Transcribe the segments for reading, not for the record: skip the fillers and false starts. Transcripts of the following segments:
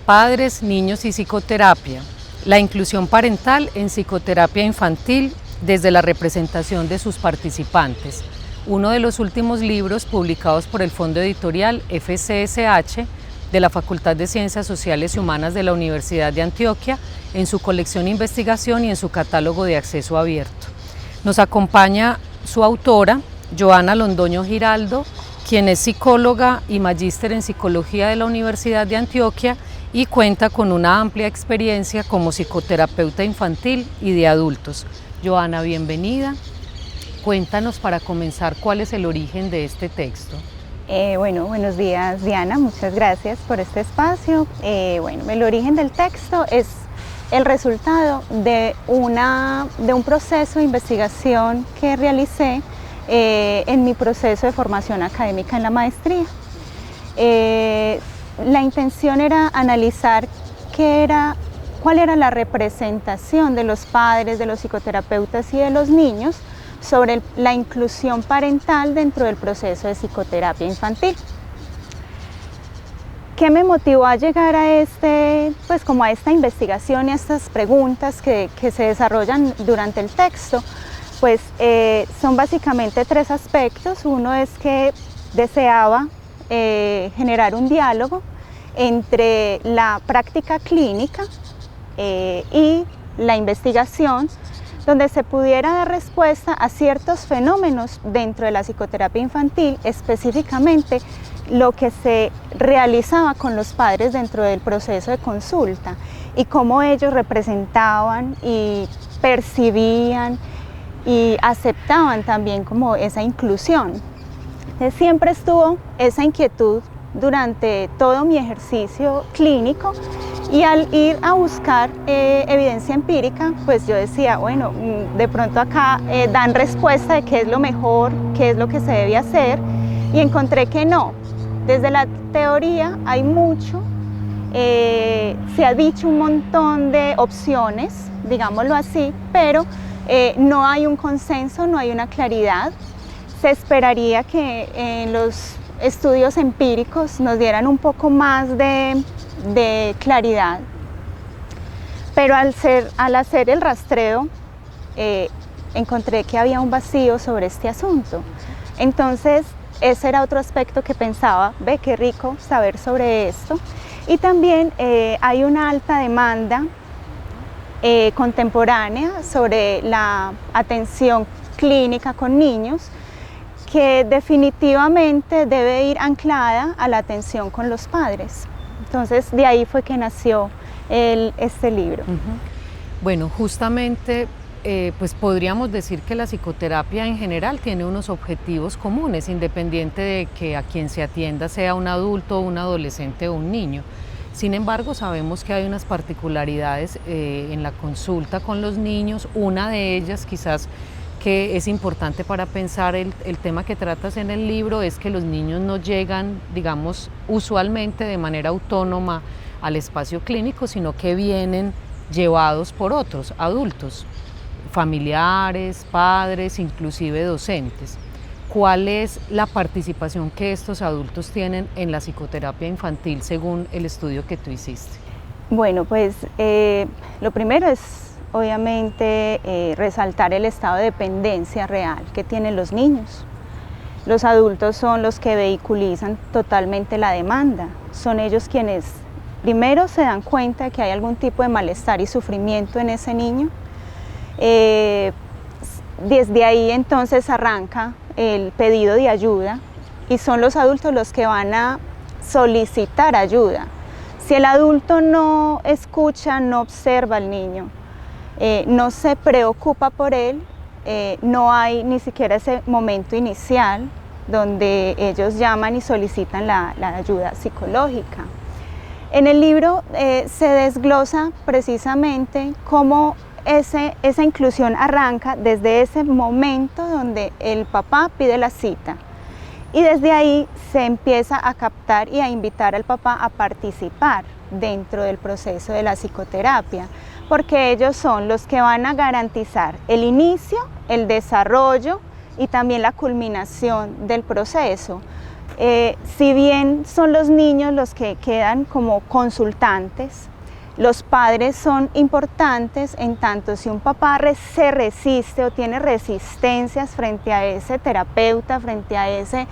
Padres, niños y psicoterapia. La inclusión parental en psicoterapia infantil desde la representación de sus participantes. Uno de los últimos libros publicados por el Fondo Editorial FCSH de la Facultad de Ciencias Sociales y Humanas de la Universidad de Antioquia en su colección Investigación y en su catálogo de acceso abierto. Nos acompaña su autora, Joana Londoño Giraldo, quien es psicóloga y magíster en psicología de la Universidad de Antioquia y cuenta con una amplia experiencia como psicoterapeuta infantil y de adultos. Joana, bienvenida. Cuéntanos para comenzar cuál es el origen de este texto. Buenos días, Diana, muchas gracias por este espacio. El origen del texto es el resultado de un proceso de investigación que realicé en mi proceso de formación académica en la maestría. La intención era analizar cuál era la representación de los padres, de los psicoterapeutas y de los niños sobre la inclusión parental dentro del proceso de psicoterapia infantil. ¿Qué me motivó a llegar a esta investigación y a estas preguntas que se desarrollan durante el texto? Son básicamente tres aspectos. Uno es que deseaba generar un diálogo entre la práctica clínica y la investigación, donde se pudiera dar respuesta a ciertos fenómenos dentro de la psicoterapia infantil, específicamente lo que se realizaba con los padres dentro del proceso de consulta y cómo ellos representaban y percibían y aceptaban también como esa inclusión. Entonces, siempre estuvo esa inquietud durante todo mi ejercicio clínico, y al ir a buscar evidencia empírica, pues yo decía, de pronto acá dan respuesta de qué es lo mejor, qué es lo que se debe hacer, y encontré que no. Desde la teoría hay mucho, se ha dicho un montón de opciones, digámoslo así, pero no hay un consenso, no hay una claridad. Se esperaría que en los estudios empíricos nos dieran un poco más de claridad, pero al hacer el rastreo encontré que había un vacío sobre este asunto. Entonces ese era otro aspecto que pensaba, qué rico saber sobre esto. Y también hay una alta demanda contemporánea sobre la atención clínica con niños, que definitivamente debe ir anclada a la atención con los padres. Entonces, de ahí fue que nació este libro. Bueno, justamente, pues podríamos decir que la psicoterapia en general tiene unos objetivos comunes, independiente de que a quien se atienda sea un adulto, un adolescente o un niño. Sin embargo, sabemos que hay unas particularidades en la consulta con los niños. Una de ellas, quizás, que es importante para pensar el tema que tratas en el libro, es que los niños no llegan, digamos, usualmente de manera autónoma al espacio clínico, sino que vienen llevados por otros adultos, familiares, padres, inclusive docentes. ¿Cuál es la participación que estos adultos tienen en la psicoterapia infantil según el estudio que tú hiciste? Lo primero es obviamente resaltar el estado de dependencia real que tienen los niños. Los adultos son los que vehiculizan totalmente la demanda, son ellos quienes primero se dan cuenta de que hay algún tipo de malestar y sufrimiento en ese niño. Desde ahí entonces arranca el pedido de ayuda y son los adultos los que van a solicitar ayuda. Si el adulto no escucha, no observa al niño, no se preocupa por él, no hay ni siquiera ese momento inicial donde ellos llaman y solicitan la ayuda psicológica. En el libro se desglosa precisamente cómo esa inclusión arranca desde ese momento donde el papá pide la cita, y desde ahí se empieza a captar y a invitar al papá a participar dentro del proceso de la psicoterapia, porque ellos son los que van a garantizar el inicio, el desarrollo y también la culminación del proceso. Si bien son los niños los que quedan como consultantes, los padres son importantes en tanto si un papá se resiste o tiene resistencias frente a ese terapeuta, frente a ese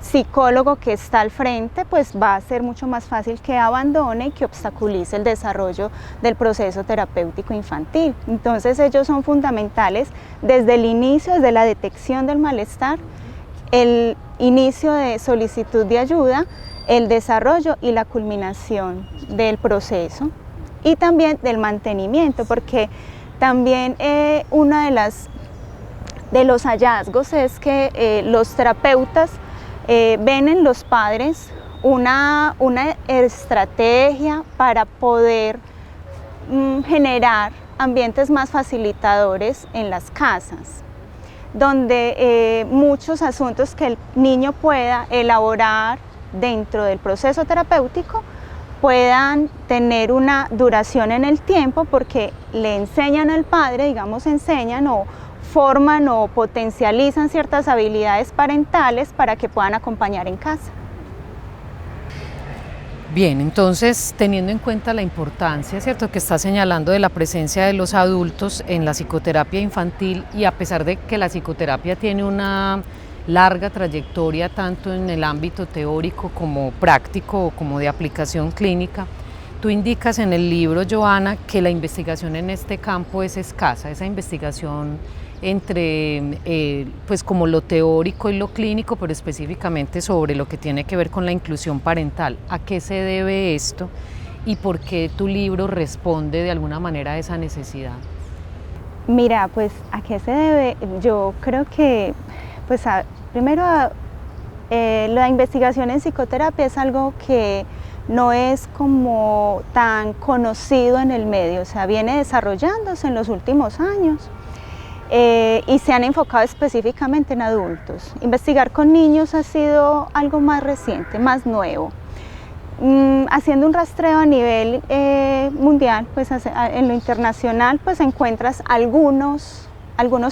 psicólogo que está al frente, pues va a ser mucho más fácil que abandone y que obstaculice el desarrollo del proceso terapéutico infantil. Entonces ellos son fundamentales desde el inicio, desde la detección del malestar, el inicio de solicitud de ayuda, el desarrollo y la culminación del proceso y también del mantenimiento, porque también uno de los hallazgos es que los terapeutas ven en los padres una estrategia para poder generar ambientes más facilitadores en las casas, donde muchos asuntos que el niño pueda elaborar dentro del proceso terapéutico puedan tener una duración en el tiempo, porque le enseñan al padre, digamos, enseñan o forman o potencializan ciertas habilidades parentales para que puedan acompañar en casa. Bien, entonces, teniendo en cuenta la importancia, ¿cierto?, que está señalando de la presencia de los adultos en la psicoterapia infantil, y a pesar de que la psicoterapia tiene una larga trayectoria tanto en el ámbito teórico como práctico o como de aplicación clínica, tú indicas en el libro, Joana, que la investigación en este campo es escasa, esa investigación entre pues como lo teórico y lo clínico, pero específicamente sobre lo que tiene que ver con la inclusión parental. ¿A qué se debe esto y por qué tu libro responde de alguna manera a esa necesidad? Mira, pues ¿a qué se debe? Yo creo que pues primero la investigación en psicoterapia es algo que no es como tan conocido en el medio, o sea, viene desarrollándose en los últimos años y se han enfocado específicamente en adultos. Investigar con niños ha sido algo más reciente, más nuevo. Haciendo un rastreo a nivel mundial, pues en lo internacional, pues encuentras algunos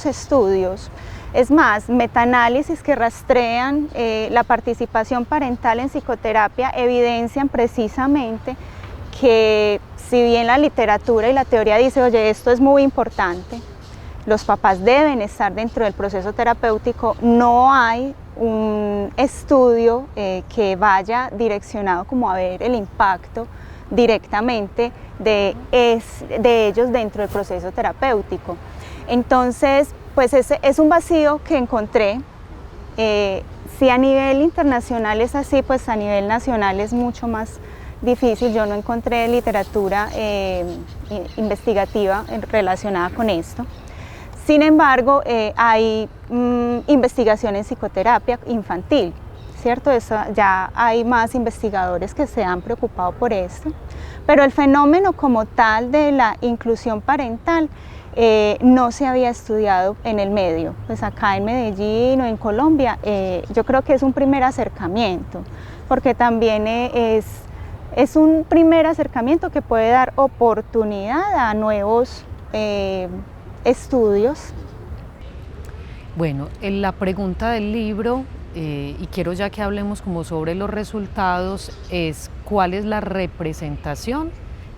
estudios. Es más, metaanálisis que rastrean la participación parental en psicoterapia evidencian precisamente que si bien la literatura y la teoría dice, oye, esto es muy importante, los papás deben estar dentro del proceso terapéutico, no hay un estudio que vaya direccionado como a ver el impacto directamente de ellos dentro del proceso terapéutico. Entonces, pues ese es un vacío que encontré. Si a nivel internacional es así, pues a nivel nacional es mucho más difícil. Yo no encontré literatura investigativa relacionada con esto. Sin embargo, hay investigación en psicoterapia infantil, ¿cierto? Ya hay más investigadores que se han preocupado por esto, pero el fenómeno como tal de la inclusión parental no se había estudiado en el medio. Pues acá en Medellín o en Colombia yo creo que es un primer acercamiento, porque también es un primer acercamiento que puede dar oportunidad a nuevos estudios. Bueno, en la pregunta del libro, y quiero ya que hablemos como sobre los resultados, es cuál es la representación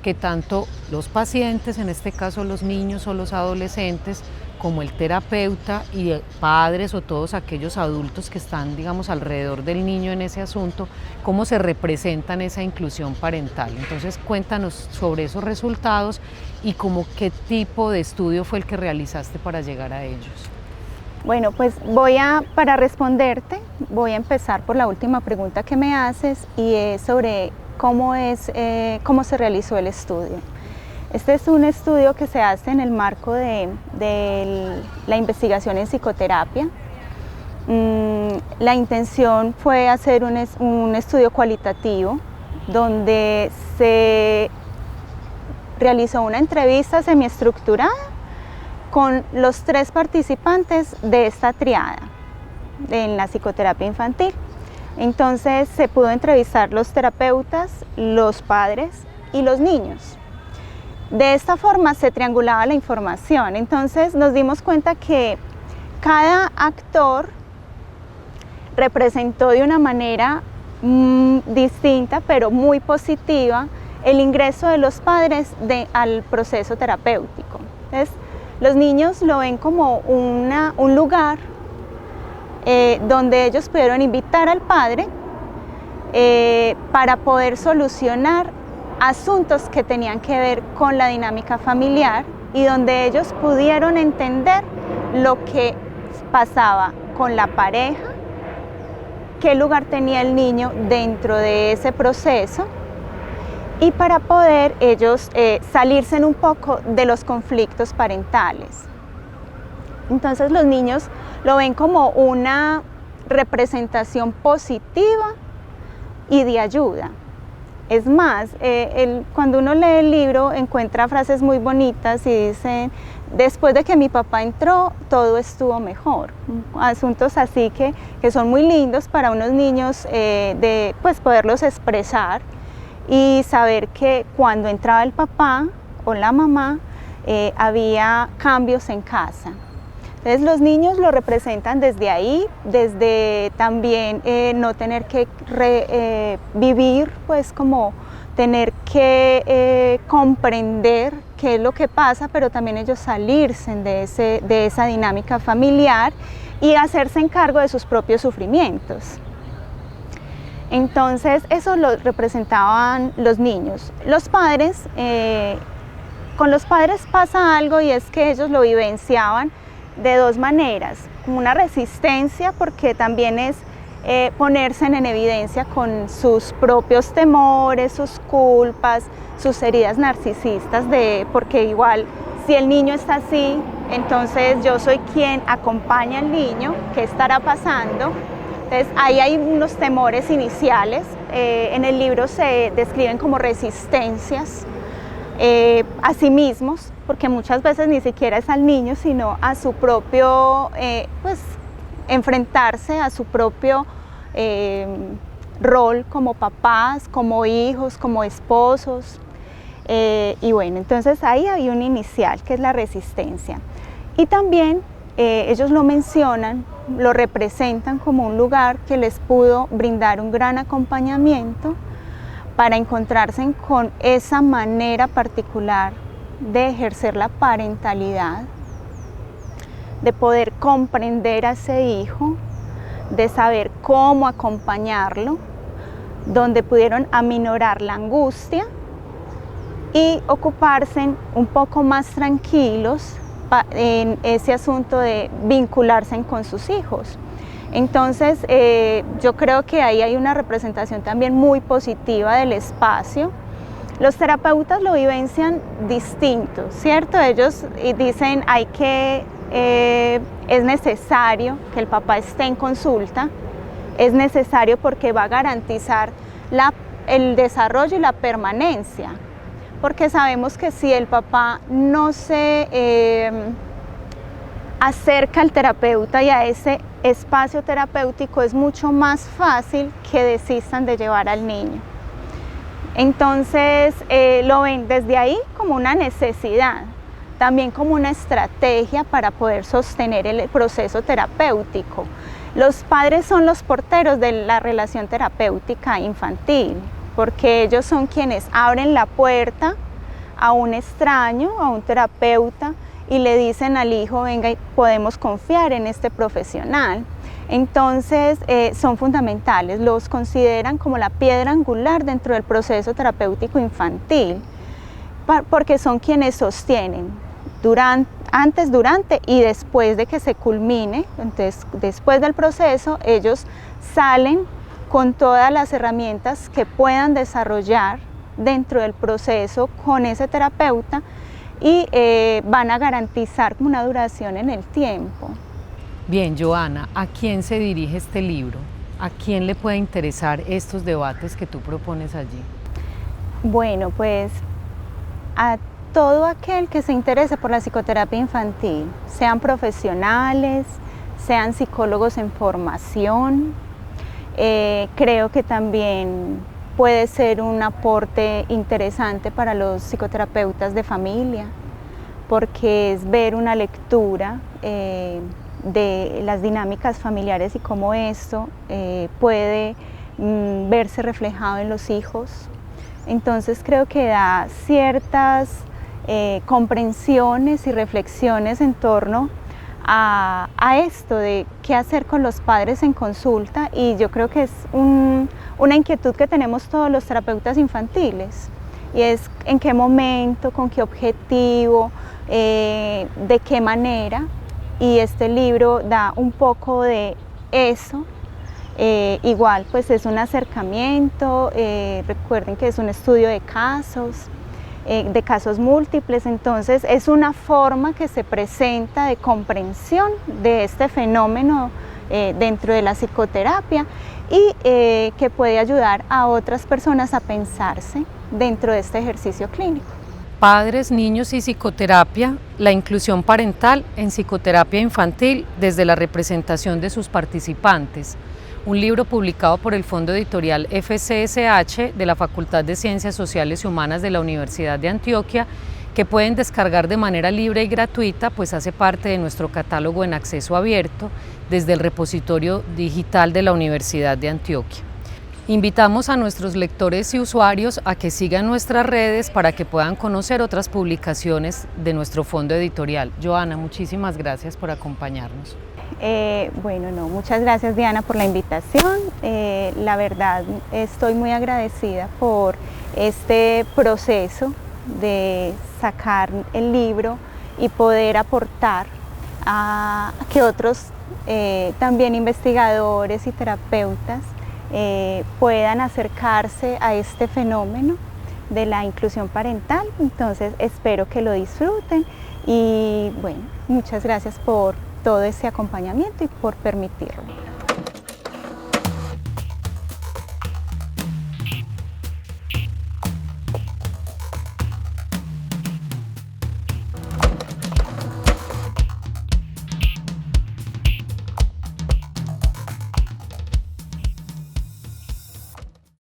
que tanto los pacientes, en este caso los niños o los adolescentes, como el terapeuta y padres o todos aquellos adultos que están, digamos, alrededor del niño en ese asunto, cómo se representan esa inclusión parental. Entonces, cuéntanos sobre esos resultados y como qué tipo de estudio fue el que realizaste para llegar a ellos. Bueno, pues para responderte, voy a empezar por la última pregunta que me haces, y es sobre cómo se realizó el estudio. Este es un estudio que se hace en el marco de la investigación en psicoterapia. La intención fue hacer un estudio cualitativo donde se realizó una entrevista semiestructurada con los 3 participantes de esta triada en la psicoterapia infantil. Entonces se pudo entrevistar los terapeutas, los padres y los niños. De esta forma se triangulaba la información. Entonces nos dimos cuenta que cada actor representó de una manera distinta, pero muy positiva, el ingreso de los padres al proceso terapéutico. Entonces, los niños lo ven como un lugar donde ellos pudieron invitar al padre para poder solucionar asuntos que tenían que ver con la dinámica familiar y donde ellos pudieron entender lo que pasaba con la pareja, qué lugar tenía el niño dentro de ese proceso y para poder ellos salirse un poco de los conflictos parentales. Entonces los niños lo ven como una representación positiva y de ayuda. Es más, cuando uno lee el libro encuentra frases muy bonitas y dicen: después de que mi papá entró, todo estuvo mejor. Asuntos así que son muy lindos para unos niños pues poderlos expresar y saber que cuando entraba el papá o la mamá había cambios en casa. Entonces los niños lo representan desde ahí, desde también no tener que vivir, pues como tener que comprender qué es lo que pasa, pero también ellos salirse de esa dinámica familiar y hacerse cargo de sus propios sufrimientos. Entonces eso lo representaban los niños. Los padres, con los padres pasa algo y es que ellos lo vivenciaban de dos maneras, como una resistencia, porque también es ponerse en evidencia con sus propios temores, sus culpas, sus heridas narcisistas, porque igual si el niño está así, entonces yo soy quien acompaña al niño, ¿qué estará pasando? Entonces ahí hay unos temores iniciales, en el libro se describen como resistencias a sí mismos, porque muchas veces ni siquiera es al niño, sino a su propio, pues enfrentarse a su propio rol como papás, como hijos, como esposos. Y bueno, entonces ahí hay un inicial que es la resistencia. Y también ellos lo mencionan, lo representan como un lugar que les pudo brindar un gran acompañamiento para encontrarse con esa manera particular de ejercer la parentalidad, de poder comprender a ese hijo, de saber cómo acompañarlo, donde pudieron aminorar la angustia y ocuparse un poco más tranquilos en ese asunto de vincularse con sus hijos. Entonces yo creo que ahí hay una representación también muy positiva del espacio. Los terapeutas lo vivencian distinto, ¿cierto? Ellos dicen es necesario que el papá esté en consulta, es necesario porque va a garantizar el desarrollo y la permanencia, porque sabemos que si el papá no se acerca al terapeuta y a ese espacio terapéutico, es mucho más fácil que desistan de llevar al niño. Entonces lo ven desde ahí como una necesidad, también como una estrategia para poder sostener el proceso terapéutico. Los padres son los porteros de la relación terapéutica infantil, porque ellos son quienes abren la puerta a un extraño, a un terapeuta, y le dicen al hijo: venga, podemos confiar en este profesional. Entonces son fundamentales, los consideran como la piedra angular dentro del proceso terapéutico infantil, porque son quienes sostienen antes, durante y después de que se culmine. Entonces, después del proceso, ellos salen con todas las herramientas que puedan desarrollar dentro del proceso con ese terapeuta y van a garantizar una duración en el tiempo. Bien, Joana, ¿a quién se dirige este libro? ¿A quién le puede interesar estos debates que tú propones allí? Bueno, pues a todo aquel que se interese por la psicoterapia infantil, sean profesionales, sean psicólogos en formación. Creo que también puede ser un aporte interesante para los psicoterapeutas de familia, porque es ver una lectura de las dinámicas familiares y cómo esto puede verse reflejado en los hijos. Entonces creo que da ciertas comprensiones y reflexiones en torno a esto de qué hacer con los padres en consulta, y yo creo que es una inquietud que tenemos todos los terapeutas infantiles, y es en qué momento, con qué objetivo, de qué manera, y este libro da un poco de eso. Igual pues es un acercamiento, recuerden que es un estudio de casos múltiples, entonces es una forma que se presenta de comprensión de este fenómeno dentro de la psicoterapia, y que puede ayudar a otras personas a pensarse dentro de este ejercicio clínico. Padres, niños y psicoterapia, la inclusión parental en psicoterapia infantil desde la representación de sus participantes. Un libro publicado por el Fondo Editorial FCSH de la Facultad de Ciencias Sociales y Humanas de la Universidad de Antioquia, que pueden descargar de manera libre y gratuita, pues hace parte de nuestro catálogo en acceso abierto desde el repositorio digital de la Universidad de Antioquia. Invitamos a nuestros lectores y usuarios a que sigan nuestras redes para que puedan conocer otras publicaciones de nuestro fondo editorial. Joana, muchísimas gracias por acompañarnos. Muchas gracias, Diana, por la invitación. La verdad, estoy muy agradecida por este proceso de sacar el libro y poder aportar a que otros también investigadores y terapeutas puedan acercarse a este fenómeno de la inclusión parental. Entonces espero que lo disfruten, y bueno, muchas gracias por todo ese acompañamiento y por permitirlo.